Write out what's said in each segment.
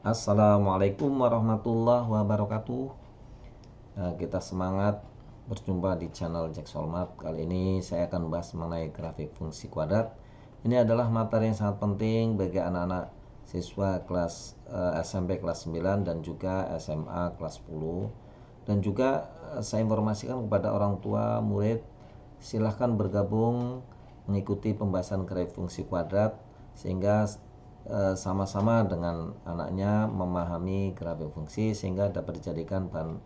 Assalamualaikum warahmatullahi wabarakatuh. Kita semangat berjumpa di channel Jack Solmat. Kali ini saya akan bahas mengenai grafik fungsi kuadrat. Ini adalah materi yang sangat penting bagi anak-anak siswa kelas SMP kelas 9 dan juga SMA kelas 10. Dan juga saya informasikan kepada orang tua murid, silahkan bergabung mengikuti pembahasan grafik fungsi kuadrat sehingga sama-sama dengan anaknya memahami grafik fungsi sehingga dapat dijadikan bahan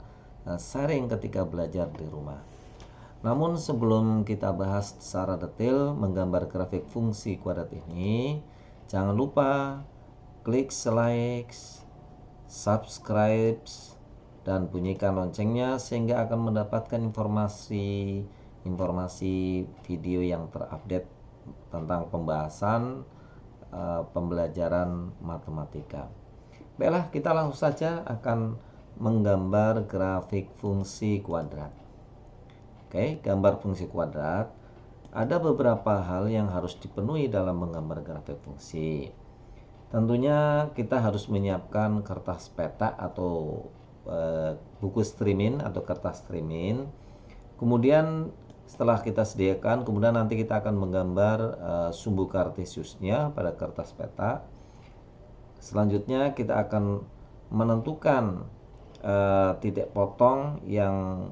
sharing ketika belajar di rumah. Namun sebelum kita bahas secara detail menggambar grafik fungsi kuadrat ini, jangan lupa klik like, subscribe, dan bunyikan loncengnya sehingga akan mendapatkan informasi video yang terupdate tentang pembahasan pembelajaran matematika. Baiklah, kita langsung saja akan menggambar grafik fungsi kuadrat. Oke, gambar fungsi kuadrat. Ada beberapa hal yang harus dipenuhi dalam menggambar grafik fungsi. Tentunya kita harus menyiapkan kertas peta atau buku streaming atau kertas streaming. Kemudian setelah kita sediakan, kemudian nanti kita akan menggambar sumbu kartesiusnya pada kertas peta. Selanjutnya kita akan menentukan titik potong yang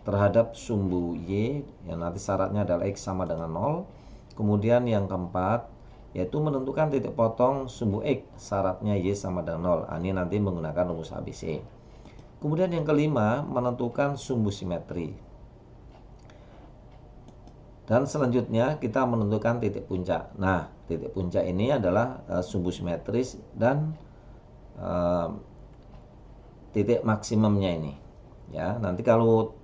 terhadap sumbu Y, yang nanti syaratnya adalah X sama dengan 0. Kemudian yang keempat yaitu menentukan titik potong sumbu X, syaratnya Y sama dengan 0. Ini nanti menggunakan rumus ABC. Kemudian yang kelima, menentukan sumbu simetri. Dan selanjutnya kita menentukan titik puncak. Nah, titik puncak ini adalah sumbu simetris dan titik maksimumnya ini. Ya, nanti kalau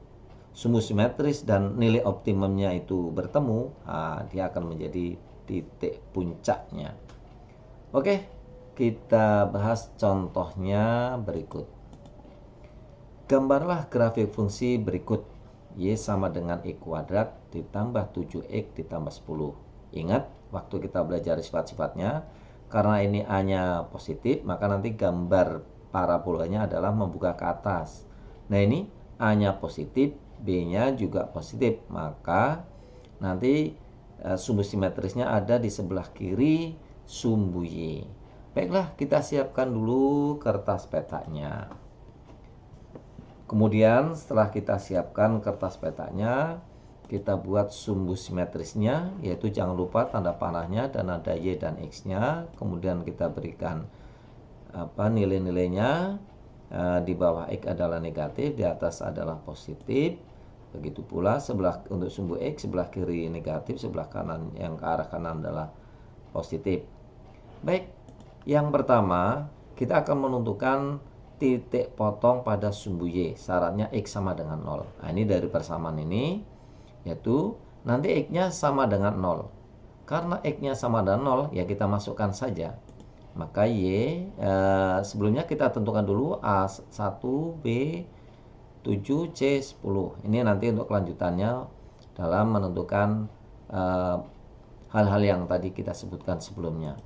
sumbu simetris dan nilai optimumnya itu bertemu, dia akan menjadi titik puncaknya. Oke, kita bahas contohnya berikut. Gambarlah grafik fungsi berikut. Y sama dengan X kuadrat ditambah 7X ditambah 10. Ingat, waktu kita belajar sifat-sifatnya, karena ini A-nya positif, maka nanti gambar parabolanya adalah membuka ke atas. Nah, ini A-nya positif, B-nya juga positif, maka nanti sumbu simetrisnya ada di sebelah kiri sumbu Y. Baiklah, kita siapkan dulu kertas petanya. Kemudian setelah kita siapkan kertas petanya, kita buat sumbu simetrisnya, yaitu jangan lupa tanda panahnya dan ada Y dan X-nya. Kemudian kita berikan nilai-nilainya. Di bawah X adalah negatif, di atas adalah positif. Begitu pula untuk sumbu X, sebelah kiri negatif, sebelah kanan yang ke arah kanan adalah positif. Baik, yang pertama kita akan menentukan titik potong pada sumbu Y, syaratnya X sama dengan 0. Nah, ini dari persamaan ini, yaitu nanti X-nya sama dengan 0. Karena X-nya sama dengan 0, ya kita masukkan saja. Maka Y, sebelumnya kita tentukan dulu A1, B, 7, C, 10. Ini nanti untuk kelanjutannya dalam menentukan hal-hal yang tadi kita sebutkan sebelumnya.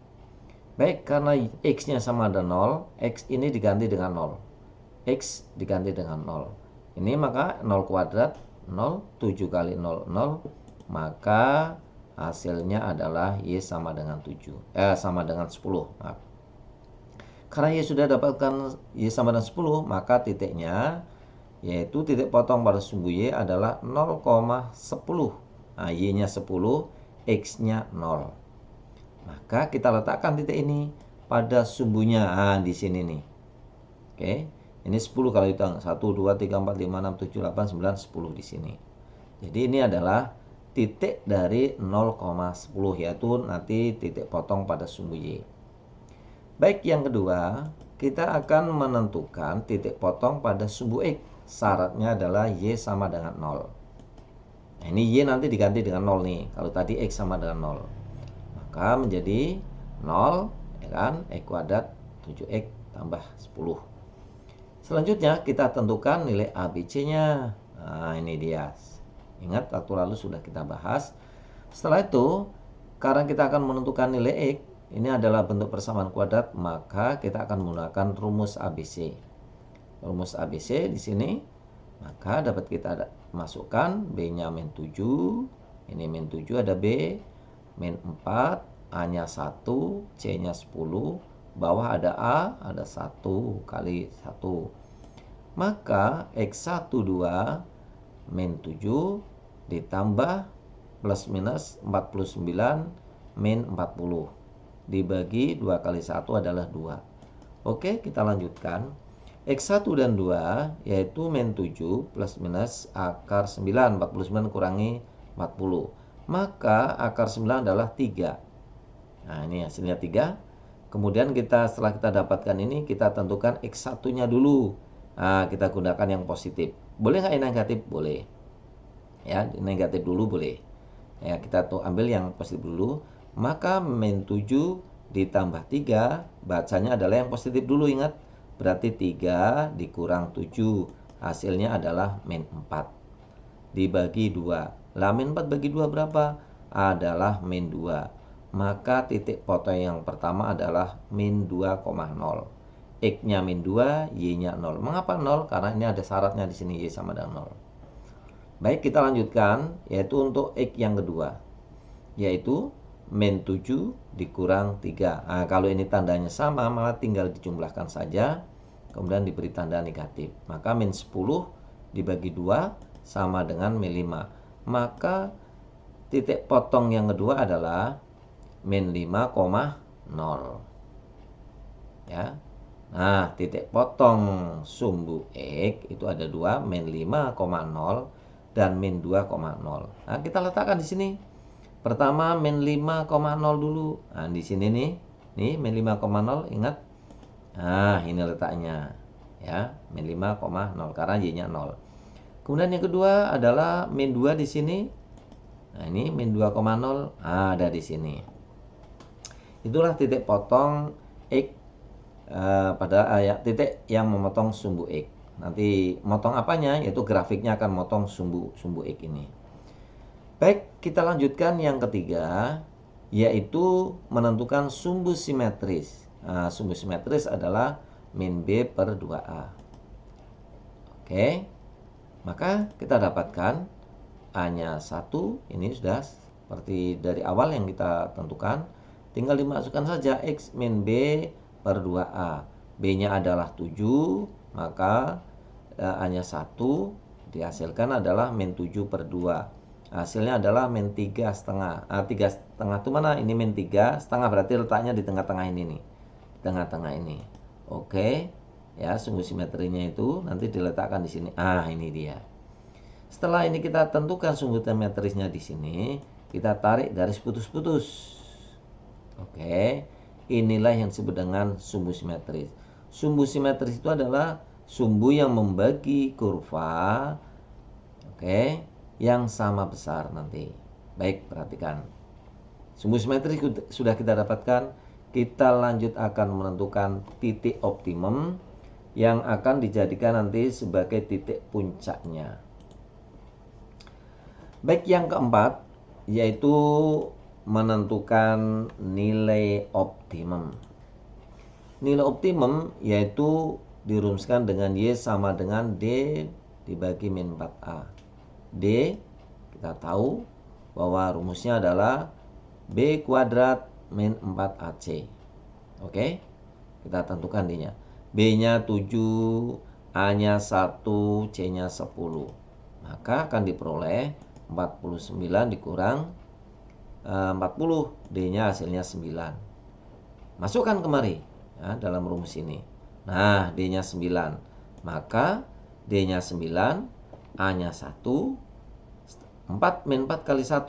Baik, karena X-nya sama dengan 0, X ini diganti dengan 0. X diganti dengan 0. Ini maka 0 kuadrat, 0, 7 kali 0, 0. Maka hasilnya adalah Y sama dengan 7. Sama dengan 10. Maaf. Karena Y sudah dapatkan Y sama dengan 10, maka titiknya, yaitu titik potong pada sumbu Y adalah 0,10. Nah, Y-nya 10, X-nya 0. Maka kita letakkan titik ini pada sumbunya di sini nih. Oke, ini 10 kalau hitung 1, 2, 3, 4, 5, 6, 7, 8, 9, 10 di sini. Jadi ini adalah titik dari 0,10, yaitu nanti titik potong pada sumbu Y. Baik, yang kedua, kita akan menentukan titik potong pada sumbu X. Syaratnya adalah Y sama dengan 0. Nah, ini Y nanti diganti dengan 0 nih. Kalau tadi X sama dengan 0. Maka menjadi 0, ya kan, X kuadrat 7X tambah 10. Selanjutnya kita tentukan nilai ABC-nya. Nah, ini dia. Ingat, waktu lalu sudah kita bahas. Setelah itu, karena kita akan menentukan nilai X, ini adalah bentuk persamaan kuadrat, maka kita akan menggunakan rumus ABC. Rumus ABC di sini, maka dapat kita masukkan B-nya min 7, ini min 7 ada B, min 4, A-nya 1, C-nya 10, bawah ada A, ada 1 kali 1. Maka X1, 2, min 7 ditambah plus minus 49 min 40 dibagi 2 kali 1 adalah 2. Oke, kita lanjutkan. X1 dan 2 yaitu min 7 plus minus akar 9, 49 kurangi 40. Maka akar 9 adalah 3. Nah, ini hasilnya 3. Kemudian setelah kita dapatkan ini, kita tentukan X1-nya dulu. Nah, kita gunakan yang positif. Boleh nggak yang negatif? Boleh. Ya, negatif dulu boleh. Ya, kita ambil yang positif dulu. Maka min 7 ditambah 3, bacanya adalah yang positif dulu, ingat. Berarti 3 dikurang 7, hasilnya adalah min 4. Dibagi 2. Lah min 4 bagi 2 berapa? Adalah min 2. Maka titik potong yang pertama adalah min 2,0. X-nya min 2, Y-nya 0. Mengapa 0? Karena ini ada syaratnya di sini, Y sama dengan 0. Baik, kita lanjutkan, yaitu untuk X yang kedua, yaitu min 7 dikurang 3. Nah, kalau ini tandanya sama, malah tinggal dijumlahkan saja, kemudian diberi tanda negatif. Maka min 10 dibagi 2 sama dengan min 5. Maka titik potong yang kedua adalah min 5,0. Ya. Nah, titik potong sumbu X itu ada 2, min 5,0 dan min 2,0. Nah, kita letakkan di sini. Pertama min 5,0 dulu. Nah, di sini nih min 5,0, ingat. Nah, ini letaknya. Ya, min 5,0 karena Y-nya 0. Kemudian yang kedua adalah min 2 di sini. Nah, ini min 2,0 ada di sini. Itulah titik potong X pada titik yang memotong sumbu X. Nanti motong apanya? Yaitu grafiknya akan motong sumbu X ini. Baik, kita lanjutkan yang ketiga, yaitu menentukan sumbu simetris. Nah, sumbu simetris adalah min B per 2A. Oke, maka kita dapatkan A-nya 1, ini sudah seperti dari awal yang kita tentukan. Tinggal dimasukkan saja X min B per 2A. B-nya adalah 7, maka A-nya 1 dihasilkan adalah min 7 per 2. Hasilnya adalah min 3,5. 3,5 itu mana? Ini min 3,5, berarti letaknya di tengah-tengah ini nih. Tengah-tengah ini. Oke. Ya, sumbu simetrinya itu nanti diletakkan di sini. Ini dia. Setelah ini kita tentukan sumbu simetrisnya di sini, kita tarik garis putus-putus. Oke. Inilah yang disebut dengan sumbu simetris. Sumbu simetris itu adalah sumbu yang membagi kurva yang sama besar nanti. Baik, perhatikan. Sumbu simetris sudah kita dapatkan. Kita lanjut akan menentukan titik optimum yang akan dijadikan nanti sebagai titik puncaknya. Baik, yang keempat yaitu menentukan nilai optimum. Nilai optimum yaitu dirumuskan dengan Y sama dengan D dibagi min 4A. D, kita tahu bahwa rumusnya adalah B kuadrat min 4AC. Oke, kita tentukan D-nya. B-nya 7, A-nya 1, C-nya 10. Maka akan diperoleh 49 dikurang 40. D-nya hasilnya 9. Masukkan kemari ya, dalam rumus ini. Nah, D-nya 9. Maka D-nya 9, A-nya 1, 4 min 4 kali 1,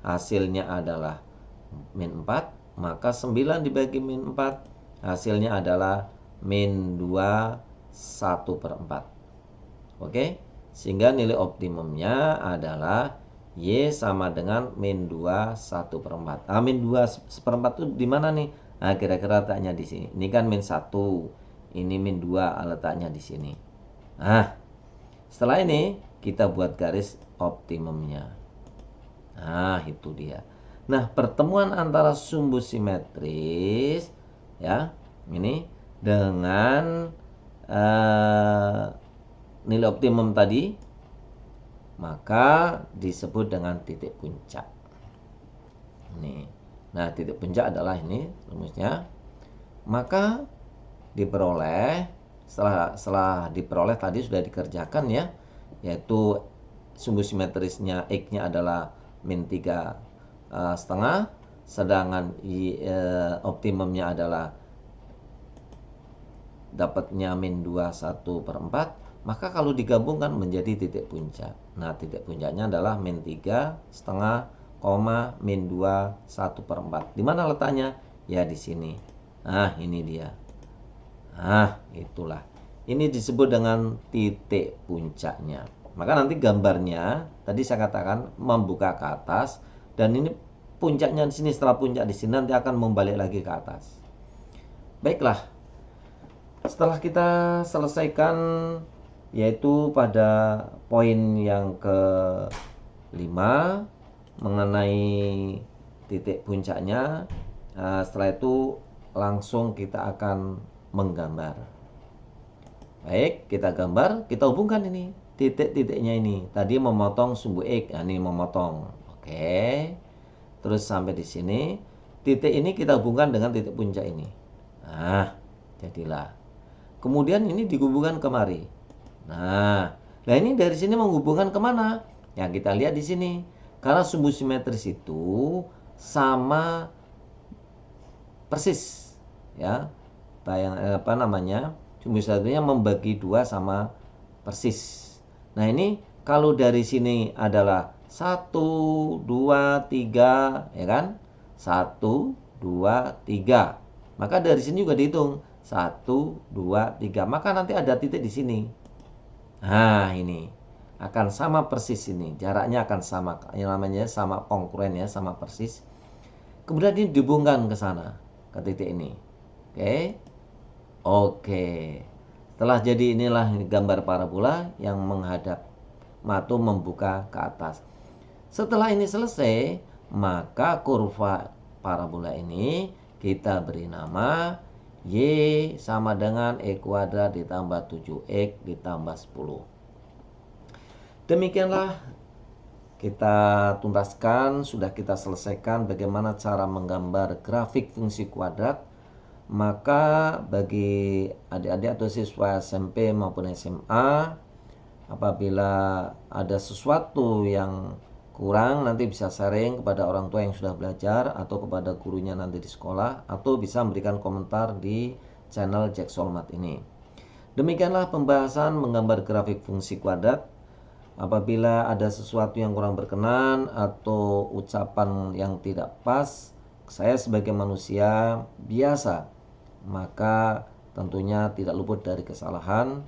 hasilnya adalah min 4, maka 9 dibagi min 4, hasilnya adalah min 2, 1 per 4. Oke, sehingga nilai optimumnya adalah Y sama dengan min 2, 1 per 4. Min 2 per 4 itu di mana nih? Nah, kira-kira letaknya di sini. Ini kan min 1, ini min 2, letaknya di sini. Nah, setelah ini kita buat garis optimumnya. Nah, itu dia. Nah, pertemuan antara sumbu simetris ya, ini dengan nilai optimum tadi, maka disebut dengan titik puncak. Ini. Nah, titik puncak adalah ini rumusnya. Maka diperoleh setelah diperoleh tadi sudah dikerjakan ya, yaitu sumbu simetrisnya X-nya adalah min 3 setengah, sedangkan optimumnya adalah dapatnya min 21/4, maka kalau digabungkan menjadi titik puncak. Nah, titik puncaknya adalah min 3 setengah, min 21/4. Di mana letaknya? Ya di sini. Nah, ini dia. Nah, itulah. Ini disebut dengan titik puncaknya. Maka nanti gambarnya, tadi saya katakan membuka ke atas, dan ini puncaknya di sini, setelah puncak di sini nanti akan membalik lagi ke atas. Baiklah. Setelah kita selesaikan, yaitu pada poin yang ke-5 mengenai titik puncaknya, setelah itu langsung kita akan menggambar. Baik, kita gambar, kita hubungkan ini titik-titiknya ini. Tadi memotong sumbu X, nah ini memotong. Oke. Terus sampai di sini, titik ini kita hubungkan dengan titik puncak ini. Nah, jadilah. Kemudian ini dihubungkan kemari. Nah ini dari sini menghubungkan kemana? Ya, kita lihat di sini. Karena sumbu simetris itu sama persis, ya. Sumbu simetrisnya membagi 2 sama persis. Nah, ini kalau dari sini adalah 1, 2, 3, ya kan? 1, 2, 3. Maka dari sini juga dihitung 1, 2, 3. Maka nanti ada titik di sini. Nah, ini akan sama persis ini. Jaraknya akan sama. Yang namanya sama kongruen ya, sama persis. Kemudian ini dihubungkan ke sana, ke titik ini. Oke. Oke. Setelah jadi inilah gambar parabola yang menghadap atau membuka ke atas. Setelah ini selesai, maka kurva parabola ini kita beri nama Y sama dengan E kuadrat ditambah 7X ditambah 10. Demikianlah kita tuntaskan, sudah kita selesaikan bagaimana cara menggambar grafik fungsi kuadrat. Maka bagi adik-adik atau siswa SMP maupun SMA, apabila ada sesuatu yang kurang, nanti bisa sharing kepada orang tua yang sudah belajar atau kepada gurunya nanti di sekolah, atau bisa memberikan komentar di channel Jack Solmat ini. Demikianlah pembahasan menggambar grafik fungsi kuadrat. Apabila ada sesuatu yang kurang berkenan atau ucapan yang tidak pas, saya sebagai manusia biasa, maka tentunya tidak luput dari kesalahan.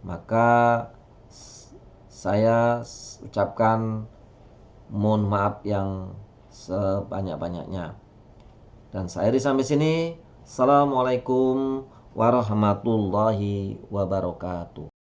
Maka saya ucapkan mohon maaf yang sebanyak-banyaknya. Dan saya sampai sini. Assalamualaikum warahmatullahi wabarakatuh.